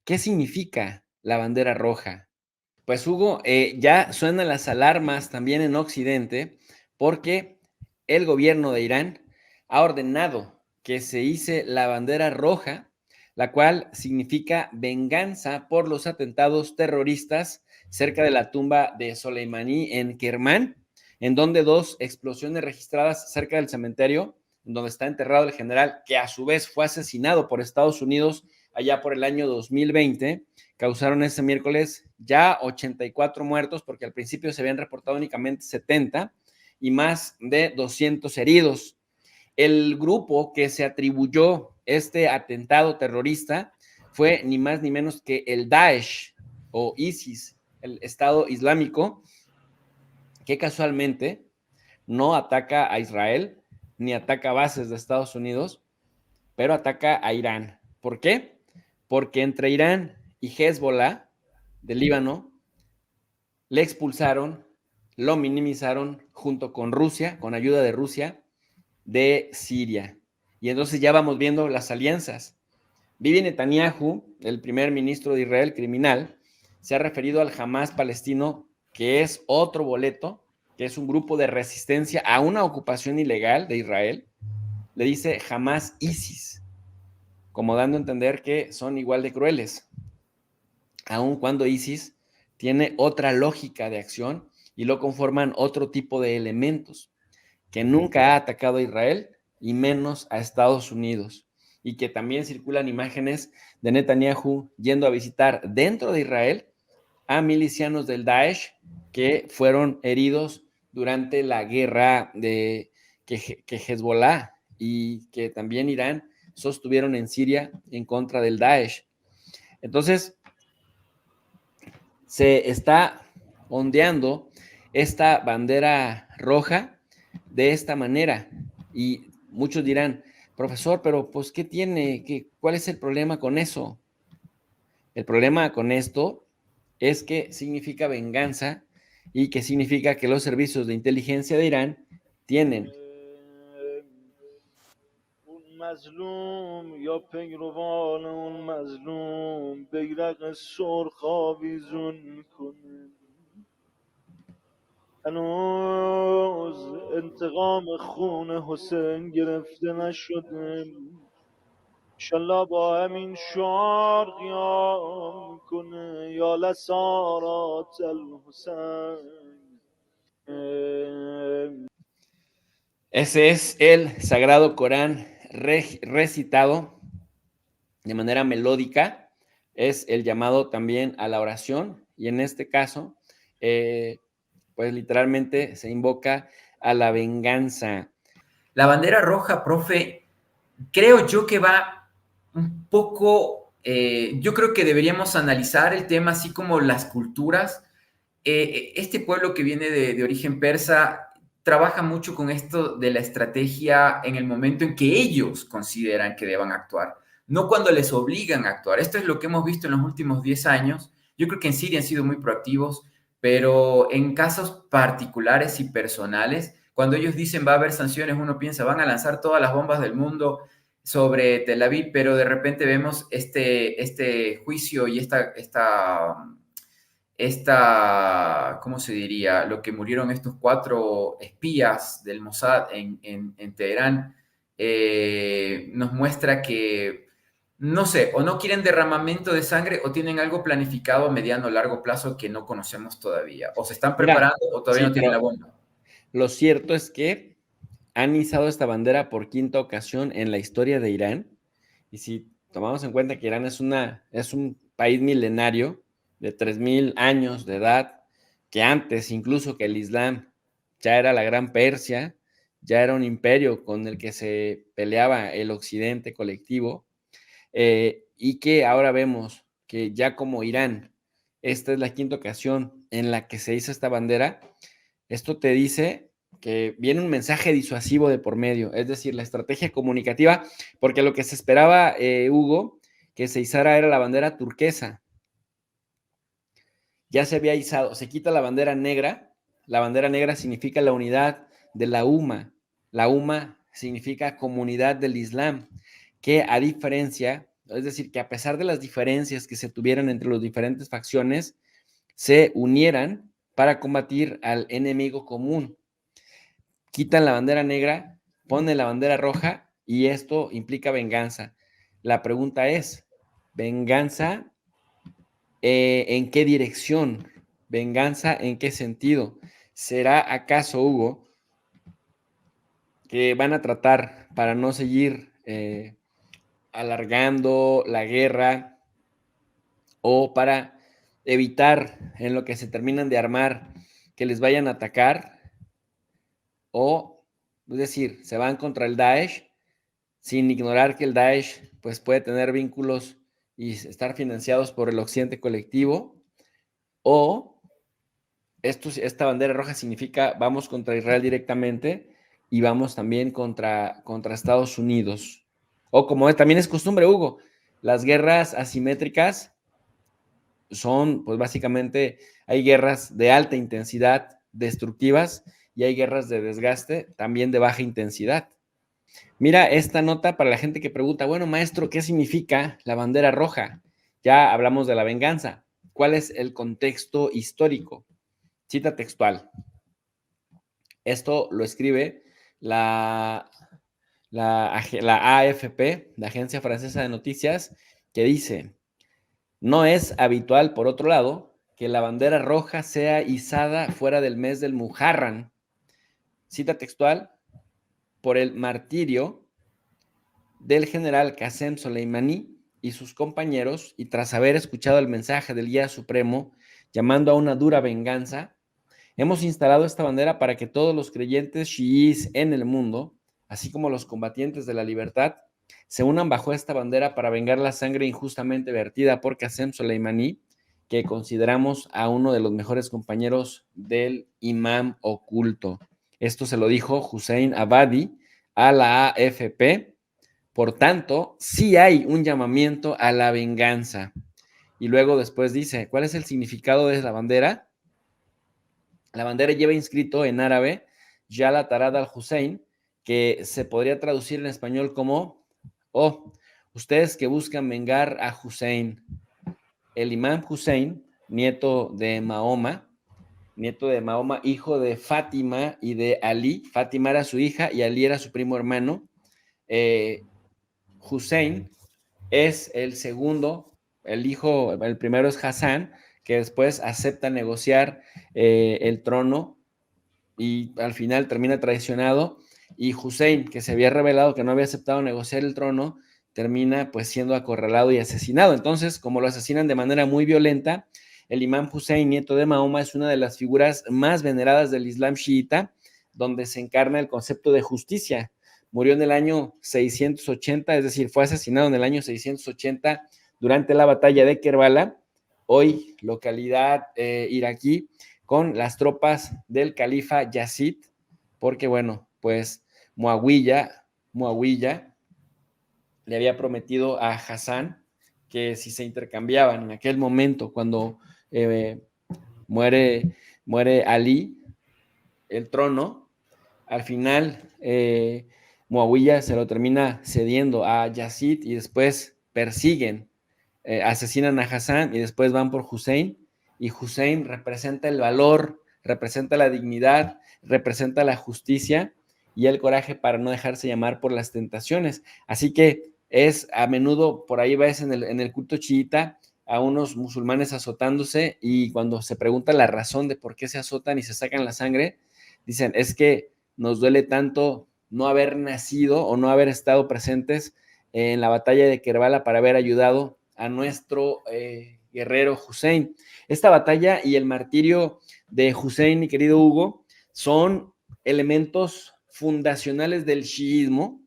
¿Qué significa la bandera roja? Pues Hugo, ya suenan las alarmas también en Occidente porque el gobierno de Irán ha ordenado que se hice la bandera roja, la cual significa venganza por los atentados terroristas cerca de la tumba de Soleimani en Kermán, en donde dos explosiones registradas cerca del cementerio, en donde está enterrado el general, que a su vez fue asesinado por Estados Unidos allá por el año 2020, causaron ese miércoles ya 84 muertos, porque al principio se habían reportado únicamente 70 y más de 200 heridos. El grupo que se atribuyó este atentado terrorista fue ni más ni menos que el Daesh o ISIS, el Estado Islámico, que casualmente no ataca a Israel ni ataca bases de Estados Unidos, pero ataca a Irán. ¿Por qué? Porque entre Irán y Hezbollah de Líbano le expulsaron, lo minimizaron junto con Rusia, con ayuda de Rusia, de Siria. Y entonces ya vamos viendo las alianzas. Bibi Netanyahu, el primer ministro de Israel criminal, se ha referido al Hamas palestino, que es otro boleto, que es un grupo de resistencia a una ocupación ilegal de Israel. Le dice Hamas ISIS, como dando a entender que son igual de crueles, aun cuando ISIS tiene otra lógica de acción y lo conforman otro tipo de elementos, que nunca ha atacado a Israel y menos a Estados Unidos, y que también circulan imágenes de Netanyahu yendo a visitar dentro de Israel a milicianos del Daesh que fueron heridos durante la guerra que Hezbollah y que también Irán sostuvieron en Siria en contra del Daesh. Entonces, se está ondeando esta bandera roja de esta manera. Y muchos dirán, profesor, pero pues, ¿qué tiene? ¿Cuál es el problema con eso? El problema con esto es que significa venganza y que significa que los servicios de inteligencia de Irán tienen مظلوم یا پیروان اون مظلوم بیرق سرخ آویزون کنه هنوز انتقام خون حسین گرفته نشده انشالله با همین شعار قیام کنه یا لسارات الحسین. Ese es el Sagrado Corán recitado de manera melódica, es el llamado también a la oración, y en este caso, pues literalmente se invoca a la venganza. La bandera roja, profe, creo yo que va un poco, yo creo que deberíamos analizar el tema así como las culturas. Este pueblo que viene de origen persa trabaja mucho con esto de la estrategia en el momento en que ellos consideran que deban actuar, no cuando les obligan a actuar. Esto es lo que hemos visto en los últimos 10 años. Yo creo que en Siria han sido muy proactivos, pero en casos particulares y personales, cuando ellos dicen va a haber sanciones, uno piensa van a lanzar todas las bombas del mundo sobre Tel Aviv, pero de repente vemos este juicio y ¿cómo se diría? Lo que murieron estos 4 espías del Mossad en Teherán, nos muestra que, no sé, o no quieren derramamiento de sangre o tienen algo planificado a mediano o largo plazo que no conocemos todavía. O se están Mira, preparando o todavía sí, no tienen la pero bomba. lo cierto es que han izado esta bandera por quinta ocasión en la historia de Irán, y si tomamos en cuenta que Irán es un país milenario de 3000 años de edad, que antes incluso que el Islam ya era la Gran Persia, ya era un imperio con el que se peleaba el occidente colectivo, y que ahora vemos que ya como Irán, esta es la quinta ocasión en la que se hizo esta bandera. Esto te dice que viene un mensaje disuasivo de por medio, es decir, la estrategia comunicativa, porque lo que se esperaba, Hugo, que se izara era la bandera turquesa. Ya se había izado, se quita la bandera negra significa la unidad de la UMA significa comunidad del Islam, que a diferencia, es decir, que a pesar de las diferencias que se tuvieran entre las diferentes facciones, se unieran para combatir al enemigo común. Quitan la bandera negra, ponen la bandera roja y esto implica venganza. La pregunta es, ¿venganza en qué dirección? ¿Venganza en qué sentido? ¿Será acaso, Hugo, que van a tratar para no seguir alargando la guerra o para evitar en lo que se terminan de armar que les vayan a atacar? O, es decir, se van contra el Daesh sin ignorar que el Daesh pues, puede tener vínculos y estar financiados por el occidente colectivo, o esta bandera roja significa vamos contra Israel directamente y vamos también contra Estados Unidos. O como también es costumbre, Hugo, las guerras asimétricas son, pues básicamente, hay guerras de alta intensidad destructivas y hay guerras de desgaste también de baja intensidad. Mira esta nota para la gente que pregunta, bueno, maestro, ¿qué significa la bandera roja? Ya hablamos de la venganza. ¿Cuál es el contexto histórico? Cita textual. Esto lo escribe la AFP, la Agencia Francesa de Noticias, que dice, no es habitual, por otro lado, que la bandera roja sea izada fuera del mes del Muharram. Cita textual, por el martirio del general Qasem Soleimani y sus compañeros, y tras haber escuchado el mensaje del guía supremo llamando a una dura venganza, hemos instalado esta bandera para que todos los creyentes chiíes en el mundo, así como los combatientes de la libertad, se unan bajo esta bandera para vengar la sangre injustamente vertida por Qasem Soleimani, que consideramos a uno de los mejores compañeros del imam oculto. Esto se lo dijo Hussein Abadi a la AFP. Por tanto, sí hay un llamamiento a la venganza. Y luego después dice, ¿cuál es el significado de la bandera? La bandera lleva inscrito en árabe Yala Tarad al-Hussein, que se podría traducir en español como, oh, ustedes que buscan vengar a Hussein. El imam Hussein, nieto de Mahoma, hijo de Fátima y de Ali. Fátima era su hija y Ali era su primo hermano. Hussein es el segundo, el hijo, el primero es Hassan, que después acepta negociar el trono y al final termina traicionado, y Hussein, que se había revelado que no había aceptado negociar el trono, termina pues siendo acorralado y asesinado. Entonces, como lo asesinan de manera muy violenta, el imam Hussein, nieto de Mahoma, es una de las figuras más veneradas del Islam chiita, donde se encarna el concepto de justicia. Murió en el año 680, es decir, fue asesinado en el año 680 durante la batalla de Kerbala, hoy localidad iraquí, con las tropas del califa Yazid, porque bueno, pues Muawiyah le había prometido a Hassan que si se intercambiaban en aquel momento cuando muere Ali, el trono, al final Muawiyah se lo termina cediendo a Yazid y después persiguen, asesinan a Hassan y después van por Hussein, y Hussein representa el valor, representa la dignidad, representa la justicia y el coraje para no dejarse llamar por las tentaciones. Así que es a menudo, por ahí ves en el culto chiita a unos musulmanes azotándose, y cuando se pregunta la razón de por qué se azotan y se sacan la sangre, dicen, es que nos duele tanto no haber nacido o no haber estado presentes en la batalla de Kerbala para haber ayudado a nuestro guerrero Hussein. Esta batalla y el martirio de Hussein, mi querido Hugo, son elementos fundacionales del chiismo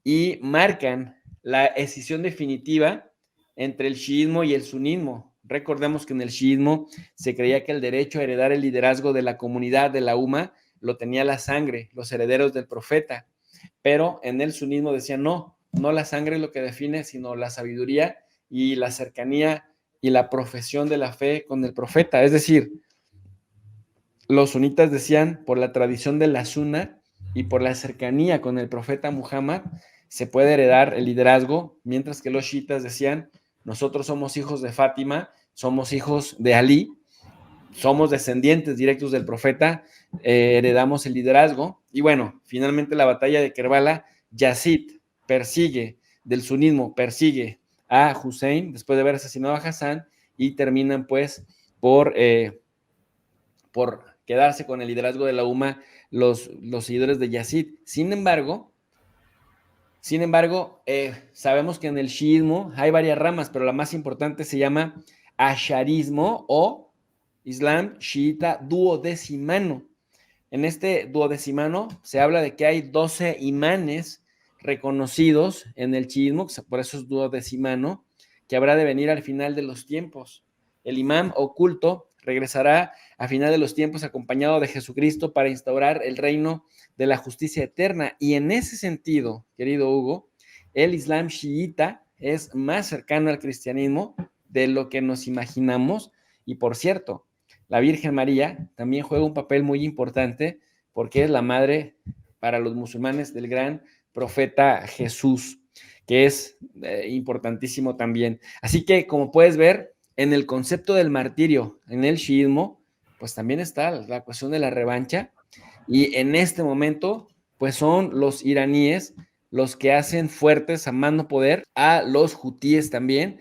y marcan la escisión definitiva entre el chiismo y el sunismo. Recordemos que en el chiismo se creía que el derecho a heredar el liderazgo de la comunidad de la umma lo tenía la sangre, los herederos del profeta, pero en el sunismo decían no la sangre es lo que define, sino la sabiduría y la cercanía y la profesión de la fe con el profeta. Es decir, los sunitas decían, por la tradición de la sunna y por la cercanía con el profeta Muhammad, se puede heredar el liderazgo, mientras que los chiitas decían, nosotros somos hijos de Fátima, somos hijos de Ali, somos descendientes directos del profeta, heredamos el liderazgo. Y bueno, finalmente la batalla de Kerbala, Yazid persigue, del sunismo, persigue a Hussein después de haber asesinado a Hassan y terminan pues por quedarse con el liderazgo de la UMA los seguidores de Yazid. Sin embargo, sabemos que en el chiismo hay varias ramas, pero la más importante se llama asharismo o Islam chiita duodecimano. En este duodecimano se habla de que hay 12 imanes reconocidos en el chiismo, por eso es duodecimano, que habrá de venir al final de los tiempos. El imán oculto regresará a final de los tiempos acompañado de Jesucristo para instaurar el reino de la justicia eterna. Y en ese sentido, querido Hugo, el Islam chiita es más cercano al cristianismo de lo que nos imaginamos. Y por cierto, la Virgen María también juega un papel muy importante porque es la madre para los musulmanes del gran profeta Jesús, que es importantísimo también. Así que, como puedes ver, en el concepto del martirio, en el chiismo, pues también está la cuestión de la revancha. Y en este momento, pues son los iraníes los que hacen fuertes a mano poder a los hutíes también.